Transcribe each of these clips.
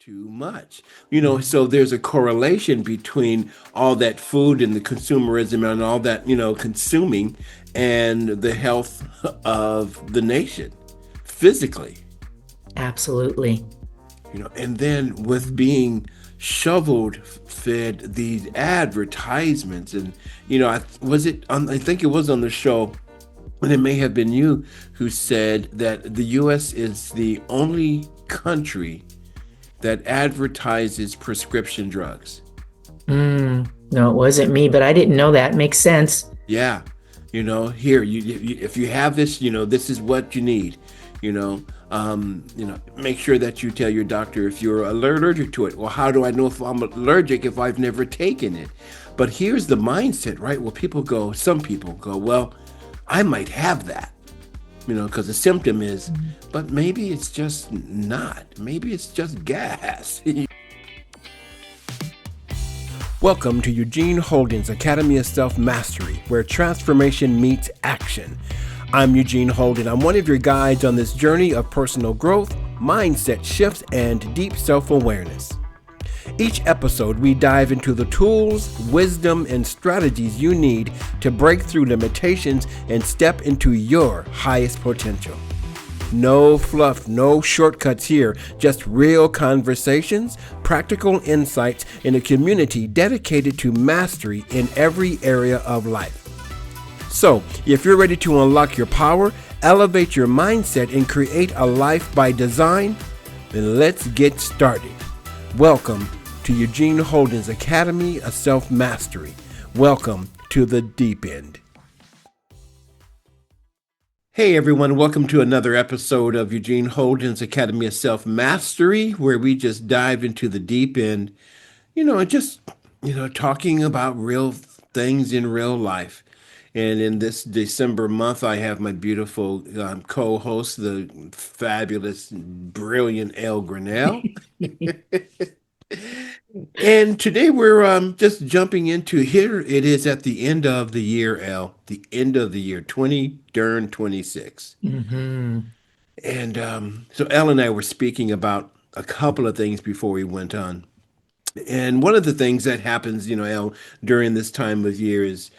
too much. So there's a correlation between all that food and the consumerism and all that, consuming and the health of the nation physically. Absolutely. And then with being shoveled fed these advertisements and I think it was on the show, and it may have been you who said that the US is the only country that advertises prescription drugs. No, it wasn't me, but I didn't know that. Makes sense. Yeah, here if you have this, this is what you need. Make sure that you tell your doctor if you're allergic to it. Well, how do I know if I'm allergic if I've never taken it? But here's the mindset, right? Well, some people go, well, I might have that, because the symptom is, but maybe it's just not. Maybe it's just gas. Welcome to Eugene Holden's Academy of Self-Mastery, where transformation meets action. I'm Eugene Holden. I'm one of your guides on this journey of personal growth, mindset shifts, and deep self-awareness. Each episode, we dive into the tools, wisdom, and strategies you need to break through limitations and step into your highest potential. No fluff, no shortcuts here, just real conversations, practical insights, and a community dedicated to mastery in every area of life. So, if you're ready to unlock your power, elevate your mindset, and create a life by design, then let's get started. Welcome to Eugene Holden's Academy of Self-Mastery. Welcome to the deep end. Hey everyone, welcome to another episode of Eugene Holden's Academy of Self-Mastery, where we just dive into the deep end, talking about real things in real life. And in this December month, I have my beautiful co-host, the fabulous, brilliant Ell Graniel. And today we're just jumping into here. It is at the end of the year, Ell, the end of the year, 2026. Mm-hmm. And so Ell and I were speaking about a couple of things before we went on. And one of the things that happens, Ell, during this time of year is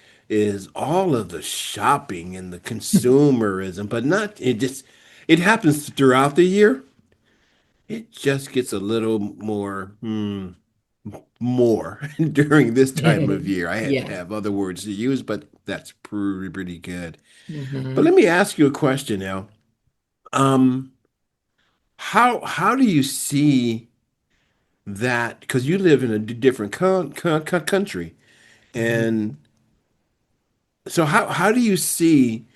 all of the shopping and the consumerism, but not it happens throughout the year. It just gets a little more during this time of year. I had to Yeah. have other words to use, but that's pretty good. But Mm-hmm. let me ask you a question now. Um, how do you see that? Because you live in a different country, and so how do you see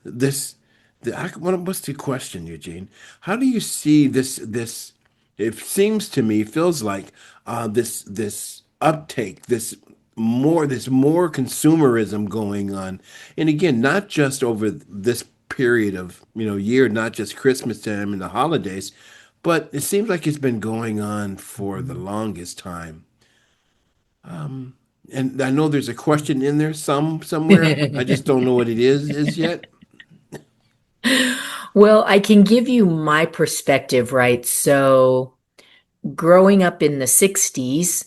this? What's the question, Eugene? How do you see this? It seems to me, feels like this uptake, this more consumerism going on, and again, not just over this period of year, not just Christmas time and the holidays, but it seems like it's been going on for the longest time. Um, and I know there's a question in there somewhere. I just don't know what it is yet. Well, I can give you my perspective, right? So, growing up in the 60s,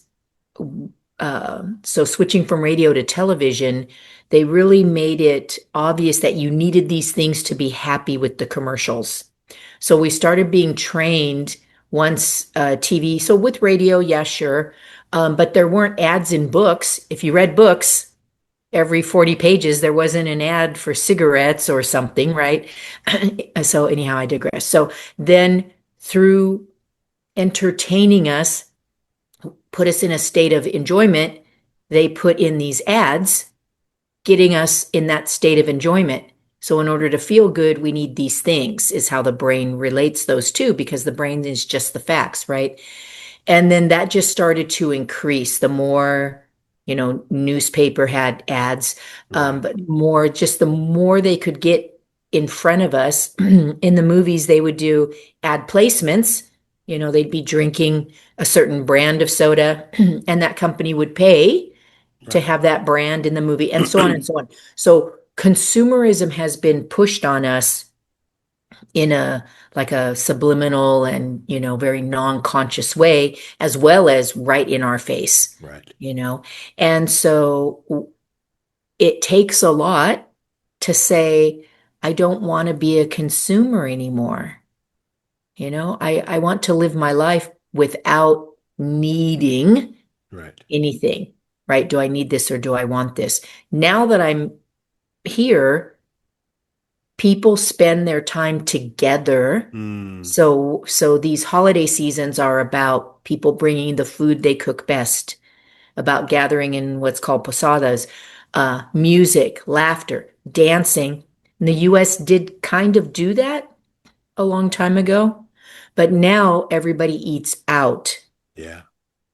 so switching from radio to television, they really made it obvious that you needed these things to be happy with the commercials. So, we started being trained once TV. So, with radio, yeah, sure. But there weren't ads in books. If you read books, every 40 pages there wasn't an ad for cigarettes or something, right? So anyhow, I digress. So then through entertaining us, put us in a state of enjoyment, they put in these ads getting us in that state of enjoyment. So in order to feel good, we need these things, is how the brain relates those two, because the brain is just the facts, right? And then that just started to increase the more, newspaper had ads, Right. but the more they could get in front of us. In the movies, they would do ad placements. They'd be drinking a certain brand of soda, and that company would pay to Right. have that brand in the movie, and so on and so on. So consumerism has been pushed on us in a like a subliminal and, very non-conscious way, as well as right in our face, Right. you know. And so it takes a lot to say, I don't want to be a consumer anymore. I want to live my life without needing Right. anything, right? Do I need this or do I want this? Now that I'm here, people spend their time together. Mm, So these holiday seasons are about people bringing the food they cook best, about gathering in what's called posadas, music, laughter, dancing. And the US did kind of do that a long time ago, but now everybody eats out yeah.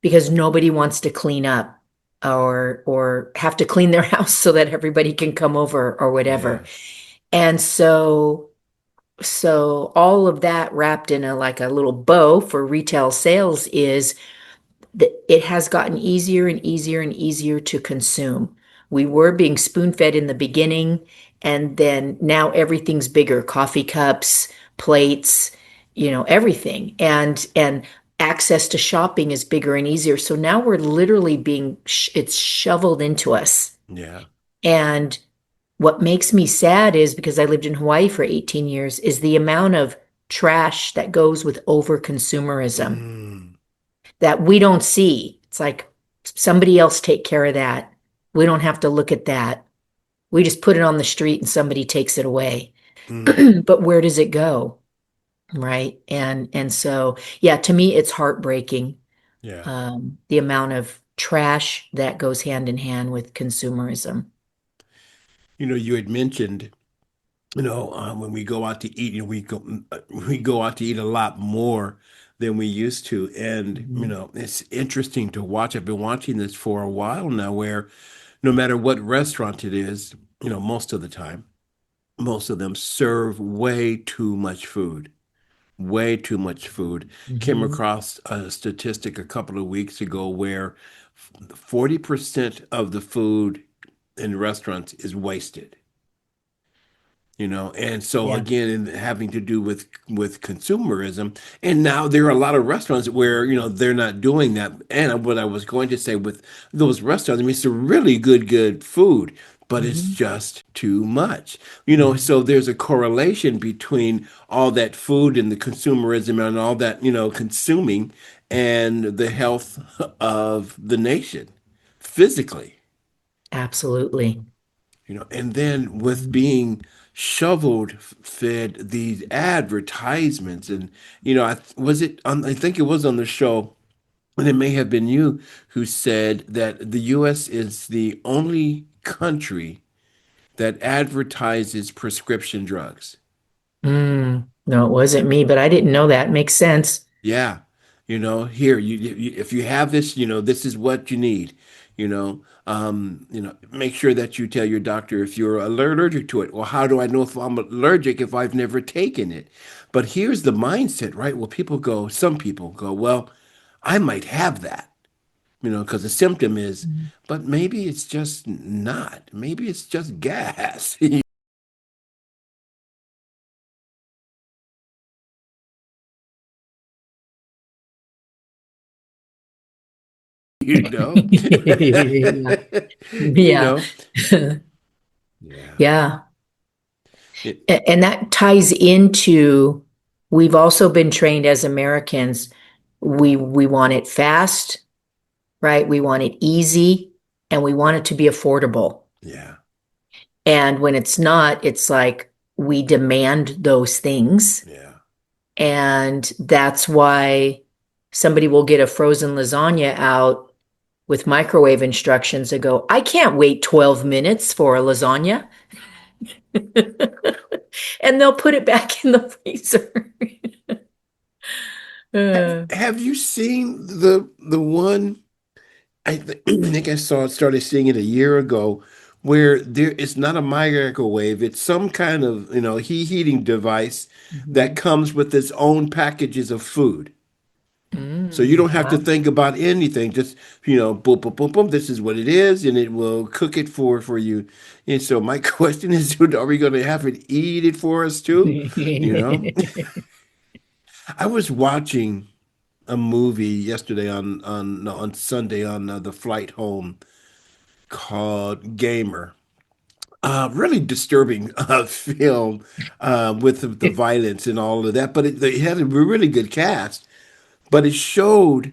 because nobody wants to clean up or have to clean their house so that everybody can come over or whatever. Yeah. And so all of that wrapped in a like a little bow for retail sales is that it has gotten easier and easier and easier to consume. We were being spoon-fed in the beginning, and then now everything's bigger, coffee cups, plates, everything. And access to shopping is bigger and easier. So now we're literally it's shoveled into us. Yeah. And what makes me sad is because I lived in Hawaii for 18 years, is the amount of trash that goes with over consumerism Mm, that we don't see. It's like somebody else take care of that. We don't have to look at that. We just put it on the street and somebody takes it away. mm, But where does it go? Right. And so yeah, to me it's heartbreaking. yeah. The amount of trash that goes hand in hand with consumerism. You had mentioned, when we go out to eat, we go out to eat a lot more than we used to, and Mhm. it's interesting to watch. I've been watching this for a while now, where no matter what restaurant it is, most of the time, most of them serve way too much food. Way too much food. Came Mhm. across a statistic a couple of weeks ago where 40% of the food in restaurants is wasted. And so Yeah. again, having to do with consumerism. And now there are a lot of restaurants where they're not doing that. And what I was going to say, with those restaurants, I mean, it's a really good food, but it's Mhm. just too much. Mhm. So there's a correlation between all that food and the consumerism and all that consuming, and the health of the nation physically. Absolutely. And then with Mhm. being shoveled fed these advertisements, and I think it was on the show, and it may have been you who said that the US is the only country that advertises prescription drugs. No, it wasn't me, but I didn't know that. Makes sense. Yeah. Here, if you have this, this is what you need. Make sure that you tell your doctor if you're allergic to it. Well, how do I know if I'm allergic if I've never taken it? But here's the mindset, right? Well, some people go, well, I might have that, because the symptom is, Mhm. but maybe it's just not. Maybe it's just gas, you know? Yeah. You Yeah. know? Yeah. Yeah. It, And that ties into we've also been trained as Americans. We want it fast, right? We want it easy and we want it to be affordable. yeah. And when it's not, it's like we demand those things. Yeah. And that's why somebody will get a frozen lasagna out with microwave instructions that go, I can't wait 12 minutes for a lasagna. And they'll put it back in the freezer. Have Uh, Have you seen the one? I think I started seeing it a year ago, where it's not a microwave, it's some kind of heating device that mhm. comes with its own packages of food. So you don't have to Wow. think about anything. Just, boom, boom, boom, boom. This is what it is, and it will cook it for you. And so my question is, are we going to have it eat it for us too? You know, I was watching a movie yesterday no, on Sunday on the flight home called Gamer. Really disturbing film with the violence and all of that, but they had a really good cast. But it showed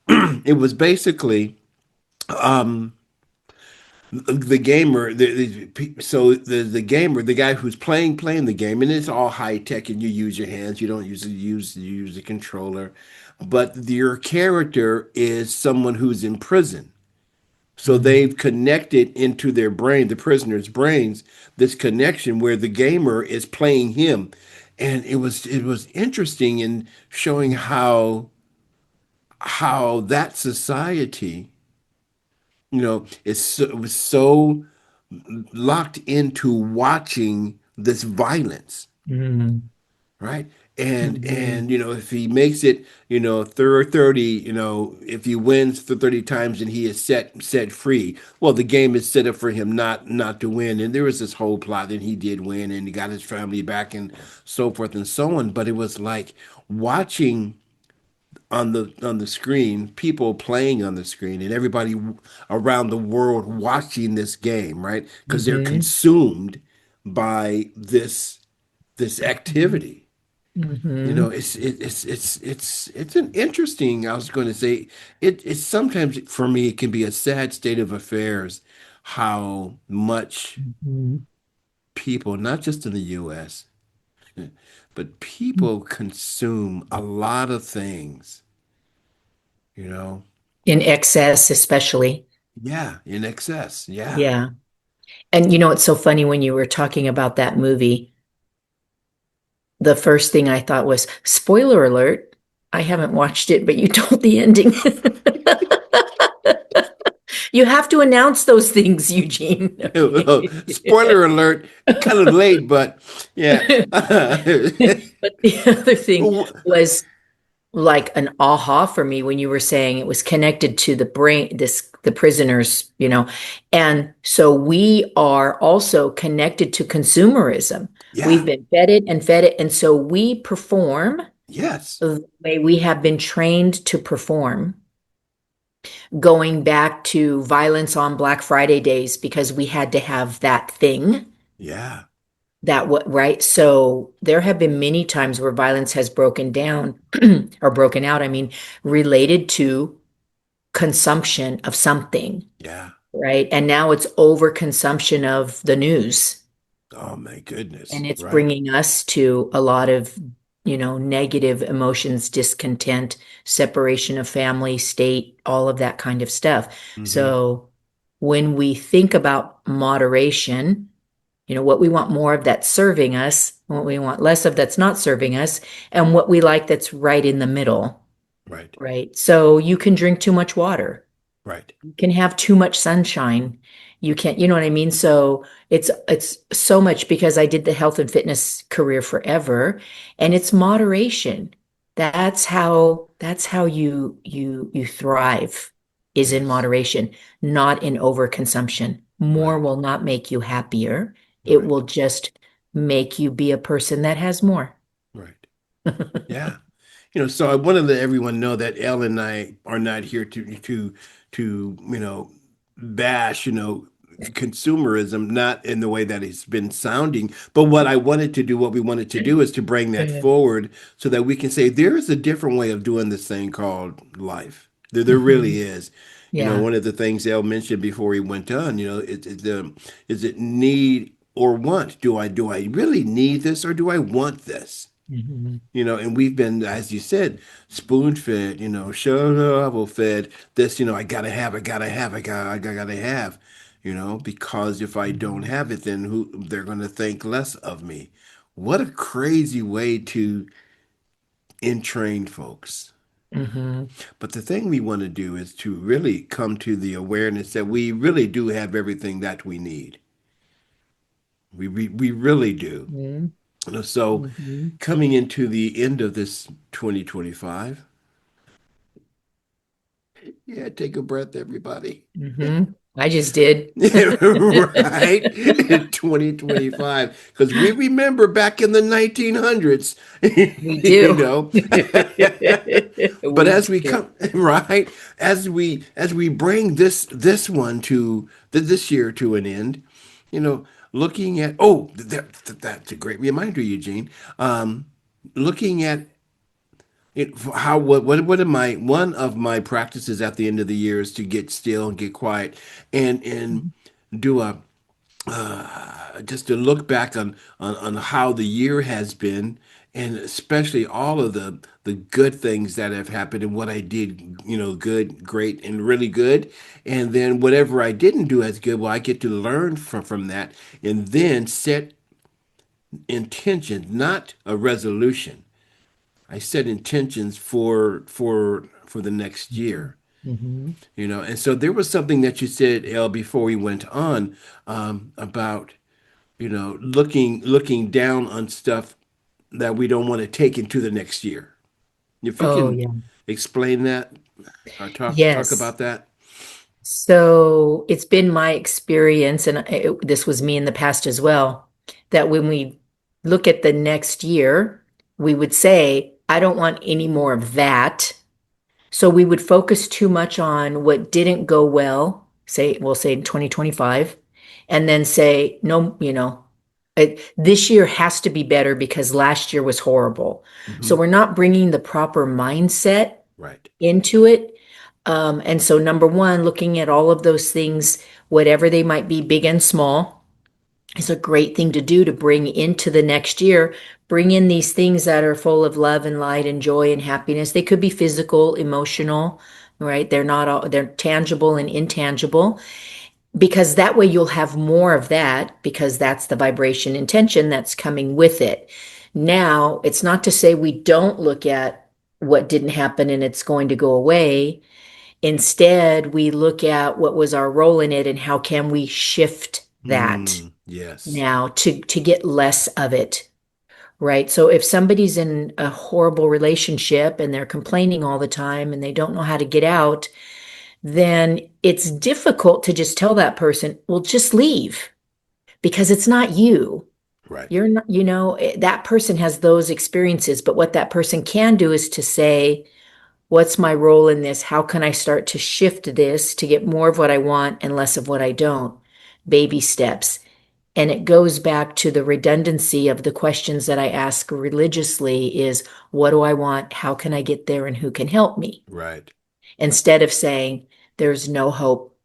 it was basically the gamer the gamer, the guy who's playing the game, and it's all high tech and you use your hands, you don't use the controller, but your character is someone who's in prison. So Mhm. they've connected into their brain, the prisoner's brains, this connection where the gamer is playing him. And it was interesting in showing how that society, was so locked into watching this violence, Mhm. right? And Mhm. if he makes it, 30, if he wins the 30 times and he is set free, well, the game is set up for him not to win. And there was this whole plot, and he did win, and he got his family back, and so forth and so on. But it was like watching on the screen, people playing on the screen, and everybody around the world watching this game, right? Because they're Mhm. consumed by this Mhm. activity. Mhm. It's an interesting. I was going to say it's sometimes for me it can be a sad state of affairs how much Mhm. people, not just in the U.S., but people consume a lot of things, you know. In excess, especially. Yeah, in excess. Yeah. Yeah. And it's so funny when you were talking about that movie, the first thing I thought was, spoiler alert, I haven't watched it, but you told the ending. You have to announce those things, Eugene. Spoiler alert, kind of late, but yeah. But the other thing was like an aha for me when you were saying it was connected to the brain, the prisoners, and so we are also connected to consumerism. We've Yeah. been fed it and fed it, and so we perform Yes. the way we have been trained to perform, going back to violence on Black Friday days because we had to have that thing. Yeah. That what right? So there have been many times where violence has broken down or broken out, I mean, related to consumption of something, Yeah. right? And now it's overconsumption of the news. Oh my goodness. And it's Right. bringing us to a lot of, negative emotions, discontent, separation of family, state, all of that kind of stuff. Hmm. So when we think about moderation, what we want more of that's serving us, what we want less of that's not serving us, and what we like that's right in the middle, Right. right? So you can drink too much water, Right. you can have too much sunshine. You can't, you know what I mean? So it's so much because I did the health and fitness career forever, and it's moderation. That's how you thrive, is in Yes. moderation, not in overconsumption. More Right. will not make you happier. It will Right. just make you be a person that has more. Right. Yeah. So I want to let everyone know that Elle and I are not here to bash, consumerism, not in the way that it's been sounding. But what we wanted to do is to bring that forward so that we can say there is a different way of doing this thing called life. There really Mhm. is. Yeah. One of the things Elle mentioned before he went on, is it need or want? Do I really need this or do I want this? Mhm. And we've been, as you said, spoon fed, shovel fed this, I gotta have, I gotta have, because if I don't Mhm. have it, then they're gonna think less of me. What a crazy way to entrain folks. Mhm. But the thing we want to do is to really come to the awareness that we really do have everything that we need. We really do. Mhm. So Mhm. coming into the end of this 2025. ahead, take a breath, everybody. I just did. Right? In 2025. Because we remember back in the 1900s, We you do. know. But We as we do. come, right, as we bring this one to this year to an end, you know, looking at that's a great reminder, Eugene. Looking at how what am I one of my practices at the end of the year is to get still and get quiet and do a just to look back on how the year has been, and especially all of the good things that have happened and what I did, good, great, and really good. And then whatever I didn't do as good, well, I get to learn from that and then set intention, not a resolution. I set intentions for the next year. Mhm. And so there was something that you said, El, before we went on, about looking down on stuff that we don't want to take into the next year. If you Oh, can yeah. explain that or talk Yes. about that. So it's been my experience, and this was me in the past as well, that when we look at the next year, we would say, I don't want any more of that. So we would focus too much on what didn't go well, say, we'll say in 2025, and then say, no, this year has to be better because last year was horrible. So Hmm. we're not bringing the proper mindset Right. into it. And so, number one, looking at all of those things, whatever they might be, big and small, is a great thing to do to bring into the next year. Bring in these things that are full of love and light and joy and happiness. They could be physical, emotional, right? They're not all, they're tangible and intangible, because that way you'll have more of that, because that's the vibration intention that's coming with it. Now, it's not to say we don't look at what didn't happen and it's going to go away. Instead, we look at what was our role in it and how can we shift that Yes. now to get less of it, right? So if somebody's in a horrible relationship and they're complaining all the time and they don't know how to get out, then it's difficult to just tell that person, well, just leave, because it's not you. Right. You're not, that person has those experiences, but what that person can do is to say, what's my role in this? How can I start to shift this to get more of what I want and less of what I don't? Baby steps. And it goes back to the redundancy of the questions that I ask religiously is, what do I want? How can I get there? And who can help me? Right. Instead of saying, there's no hope.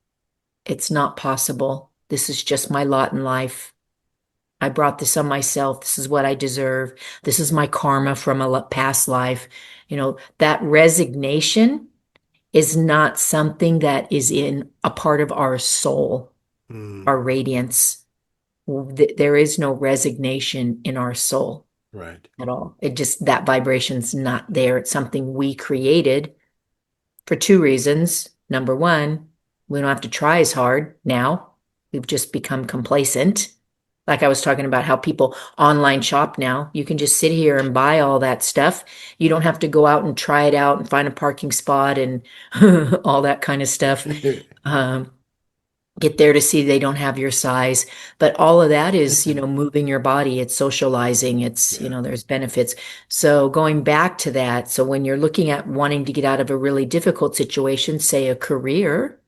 It's not possible. This is just my lot in life. I brought this on myself. This is what I deserve. This is my karma from a past life. That resignation is not something that is in a part of our soul, Mm, our radiance. There is no resignation in our soul right. at all. It just, that vibration's not there. It's something we created for two reasons. Number one, we don't have to try as hard now. We've just become complacent. Like I was talking about how people online shop now. You can just sit here and buy all that stuff. You don't have to go out and try it out and find a parking spot and all that kind of stuff. Um, get there to see they don't have your size. But all of that is, moving your body, it's socializing, it's, Yeah. there's benefits. So going back to that, so when you're looking at wanting to get out of a really difficult situation, say a career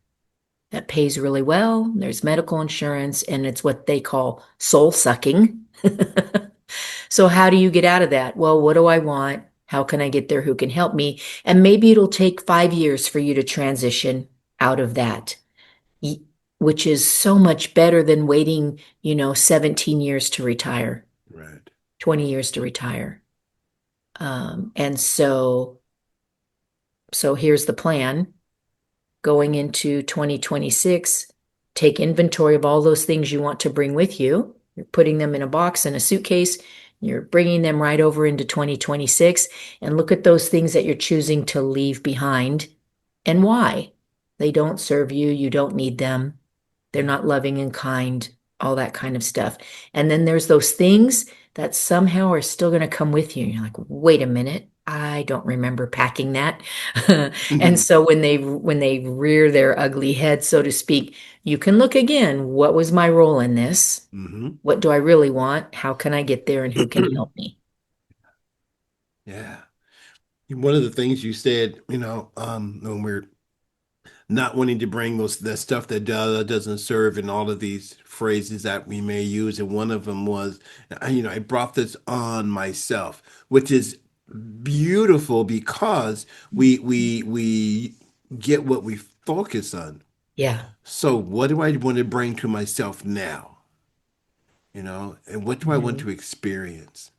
that pays really well, there's medical insurance, and it's what they call soul sucking. So how do you get out of that? Well, what do I want? How can I get there? Who can help me? And maybe it'll take 5 years for you to transition out of that, which is so much better than waiting, 17 years to retire, Right. 20 years to retire. And so here's the plan going into 2026. Take inventory of all those things you want to bring with you. You're putting them in a box in a suitcase. You're bringing them right over into 2026, and look at those things that you're choosing to leave behind and why. They don't serve you. You don't need them. They're not loving and kind, all that kind of stuff. And then there's those things that somehow are still going to come with you. And you're like, wait a minute. I don't remember packing that. And so when they rear their ugly head, so to speak, you can look again. What was my role in this? Hmm. What do I really want? How can I get there and who can help me? Yeah. One of the things you said, when we're not wanting to bring those that stuff that doesn't serve in all of these phrases that we may use, and one of them was, I brought this on myself, which is beautiful because we get what we focus on. Yeah. So what do I want to bring to myself now? And what do I want Mhm. to experience?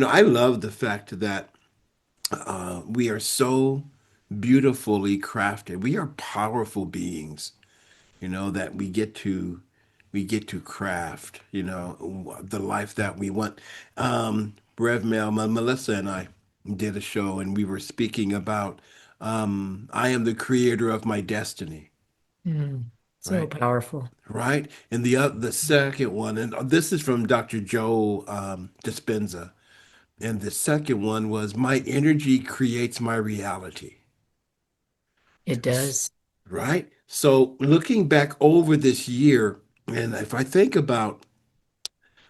I love the fact that we are so beautifully crafted. We are powerful beings, that we get to craft, the life that we want. Rev Mel, Melissa and I did a show and we were speaking about I am the creator of my destiny, Mm. So right? powerful. Right? And the second one, and this is from Dr. Joe Dispenza. And the second one was my energy creates my reality. It S- does. Right? So looking back over this year, and if I think about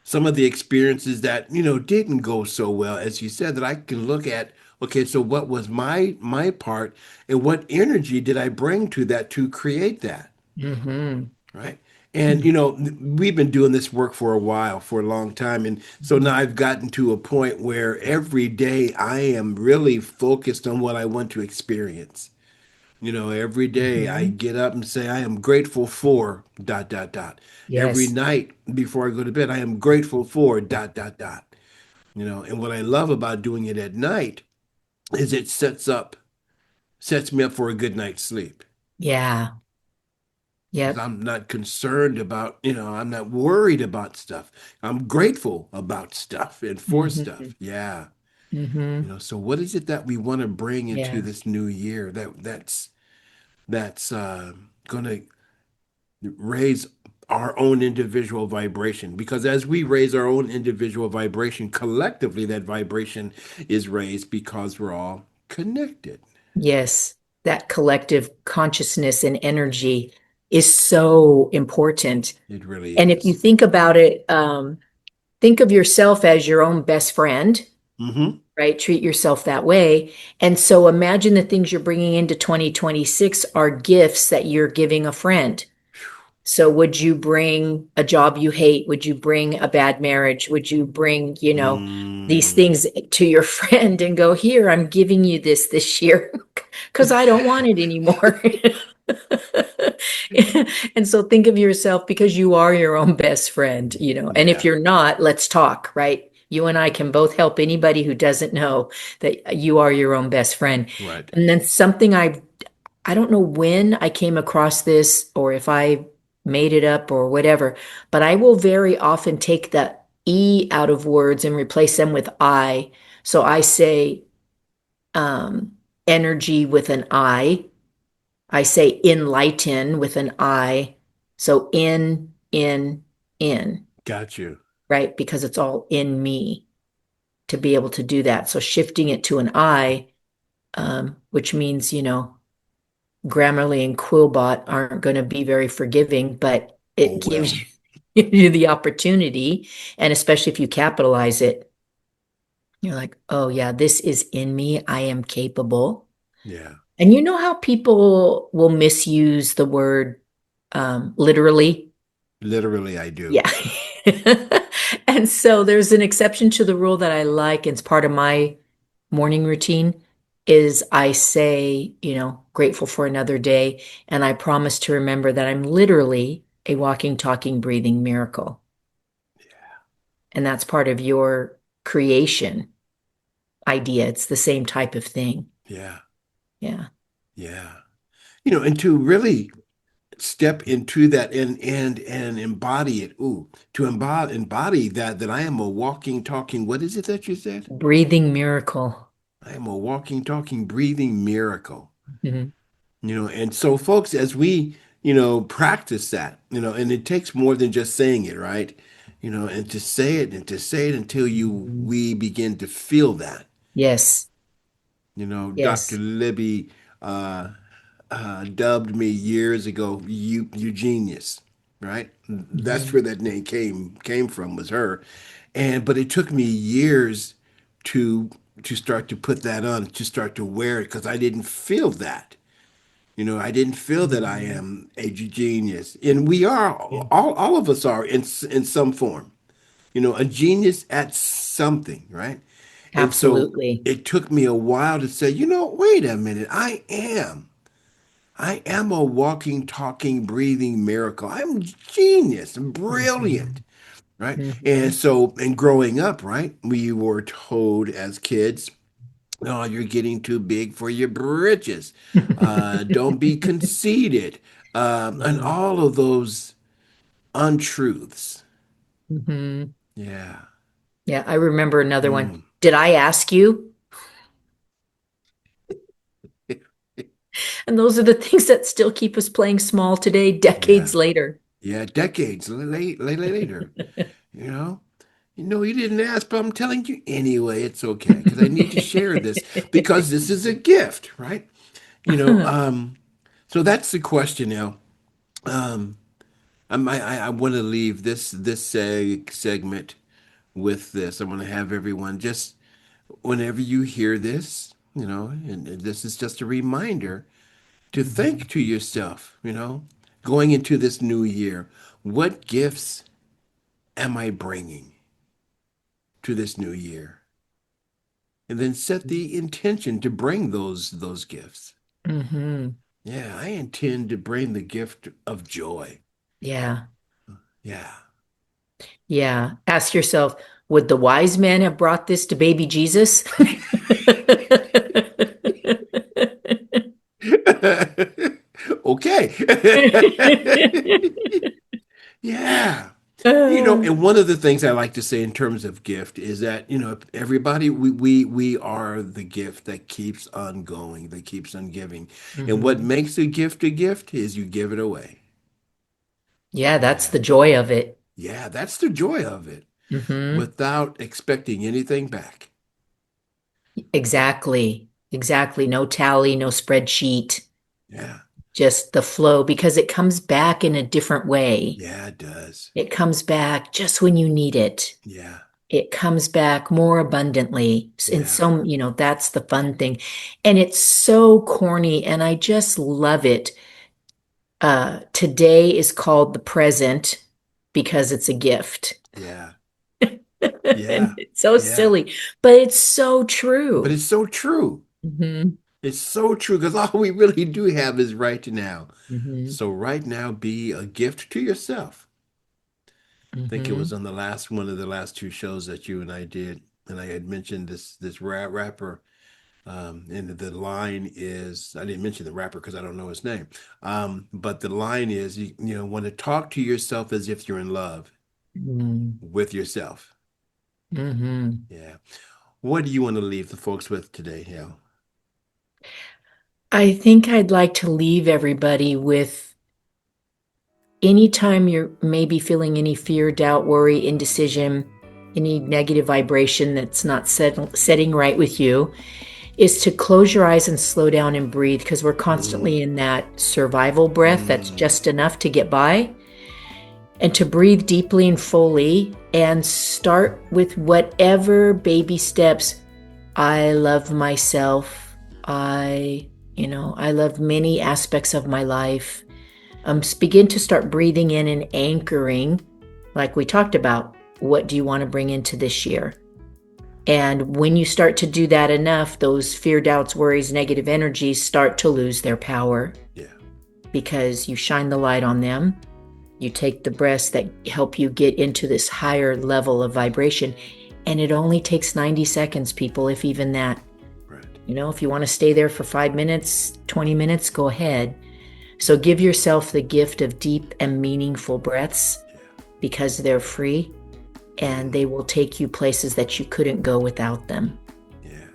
some of the experiences that, didn't go so well, as you said, that I can look at, okay, so what was my part and what energy did I bring to that to create that? Hmm. Right. And, we've been doing this work for a while, for a long time. And so now I've gotten to a point where every day I am really focused on what I want to experience. Every day I Hmm. get up and say, I am grateful for dot, dot, dot. Every Yes. night before I go to bed, I am grateful for dot, dot, dot. And what I love about doing it at night is it sets me up for a good night's sleep. Yeah. Because Yep. I'm not concerned about, I'm not worried about stuff. I'm grateful about stuff and for Hmm. stuff. Yeah. Hmm. So what is it that we want to bring into Yeah. this new year that's going to raise our own individual vibration? Because as we raise our own individual vibration, collectively that vibration is raised because we're all connected. Yes. That collective consciousness and energy is so important. It really And if you is. think about it, think of yourself as your own best friend, Hmm. right? Treat yourself that way. And so imagine the things you're bringing into 2026 are gifts that you're giving a friend. So would you bring a job you hate? Would you bring a bad marriage? Would you bring, these Mm. things to your friend and go, here, I'm giving you this year because I don't want it anymore. And so think of yourself because you are your own best friend. And if Yeah. you're not, let's talk, right? You and I can both help anybody who doesn't know that you are your own best friend. Right. And then something I don't know when I came across this or if I made it up or whatever, but I will very often take the E out of words and replace them with I. So I say um, energy with an I. I say enlighten with an I. So in, Got you. right? Because it's all in me to be able to do that. So shifting it to an I, which means, Grammarly and Quillbot aren't going to be very forgiving, but Oh it gives well. you the opportunity. And especially if you capitalize it, you're like, oh, yeah, this is in me. I am capable. Yeah. And you know how people will misuse the word literally? Literally, I do. Yeah. And so there's an exception to the rule that I like, and it's part of my morning routine is I say, grateful for another day, and I promise to remember that I'm literally a walking, talking, breathing miracle. And that's part of your creation idea. It's the same type of thing. Yeah. Yeah. Yeah. And to really step into that and embody it. Ooh, to embody that I am a walking, talking, what is it that you said? Breathing miracle. I am a walking, talking, breathing miracle. Mhm. And so folks, as we, practice that, and it takes more than just saying it, right? And to say it until you Mhm. we begin to feel that. Yes. Dr. Yes. Libby dubbed me years ago Eugenius, right? That's Mhm. where that name came from, was her. But it took me years to start to put that on, to start to wear it, because I didn't feel that. I didn't feel that I Mhm. am a genius, and we are, Yeah. all of us are in some form. A genius at something, right? And so Absolutely. it took me a while to say, wait a minute, I am a walking, talking, breathing miracle. I'm genius, brilliant, Mhm. right? And Mhm. so, and growing up, right, we were told as kids, oh, you're getting too big for your britches. Don't be conceited. And Yeah. all of those untruths. Mhm. Yeah. Yeah, I remember another one. Mm. Did I ask you? And those are the things that still keep us playing small today, Yeah. decades later. Yeah. Decades later, you know. You didn't ask, but I'm telling you anyway. It's okay because I need to share this because this is a gift, right? You know, um, so that's the question now. Um, I want to leave this segment with this. I want to have everyone just whenever you hear this, and this is just a reminder to think Mhm. to yourself, going into this new year, what gifts am I bringing to this new year? And then set the intention to bring those gifts. Mhm. Yeah, I intend to bring the gift of joy. Yeah. Yeah. Yeah. Ask yourself, would the wise men have brought this to baby Jesus? Okay. Yeah. Uh, And one of the things I like to say in terms of gift is that, everybody, we are the gift that keeps on going, that keeps on giving. And what mhm. makes a gift is you give it away. Yeah, that's Yeah. the joy of it. Yeah, that's the joy of it, Hmm. without expecting anything back. Exactly. Exactly. No tally, no spreadsheet, Yeah. just the flow because it comes back in a different way. Yeah, it does. It comes back just when you need it. Yeah. It comes back more abundantly. And Yeah. so, that's the fun thing. And it's so corny, and I just love it. Today is called the present because it's a gift. Yeah. And Yeah. it's so Yeah. silly, but it's so But true. it's so true. Hmm. It's so true because all we really do have is right now. Hmm. So right now, be a gift to yourself. I think it was Hmm. on the last one of the last two shows that you and I did, and I had mentioned this rapper. And the line is, I didn't mention the rapper because I don't know his name. But the line is, want to talk to yourself as if you're in love Hmm. with yourself. Hmm. Yeah. What do you want to leave the folks with today, Hal? I think I'd like to leave everybody with anytime you're maybe feeling any fear, doubt, worry, indecision, any negative vibration that's not setting right with you, is to close your eyes and slow down and breathe because we're Mm, constantly in that survival breath that's mm, just enough to get by. And to breathe deeply and fully and start with whatever baby steps. I love myself. I love many aspects of my life. Begin to start breathing in and anchoring, like we talked about. What do you want to bring into this year? And when you start to do that enough, those fear, doubts, worries, negative energies start to lose their power yeah. because you shine the light on them. You take the breaths that help you get into this higher level of vibration. And it only takes 90 seconds, people, if even that. Right. If you want to stay there for 5 minutes, 20 minutes, go ahead. So give yourself the gift of deep and meaningful breaths Yeah. because they're free and Mm, they will take you places that you couldn't go without them. yeah.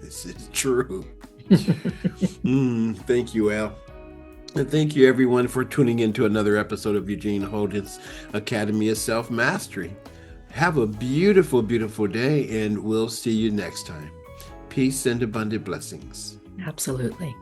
This is true. Thank you, Al. And thank you, everyone, for tuning in to another episode of Eugene Holden's Academy of Self-Mastery. Have a beautiful, beautiful day, and we'll see you next time. Peace and abundant blessings. Absolutely.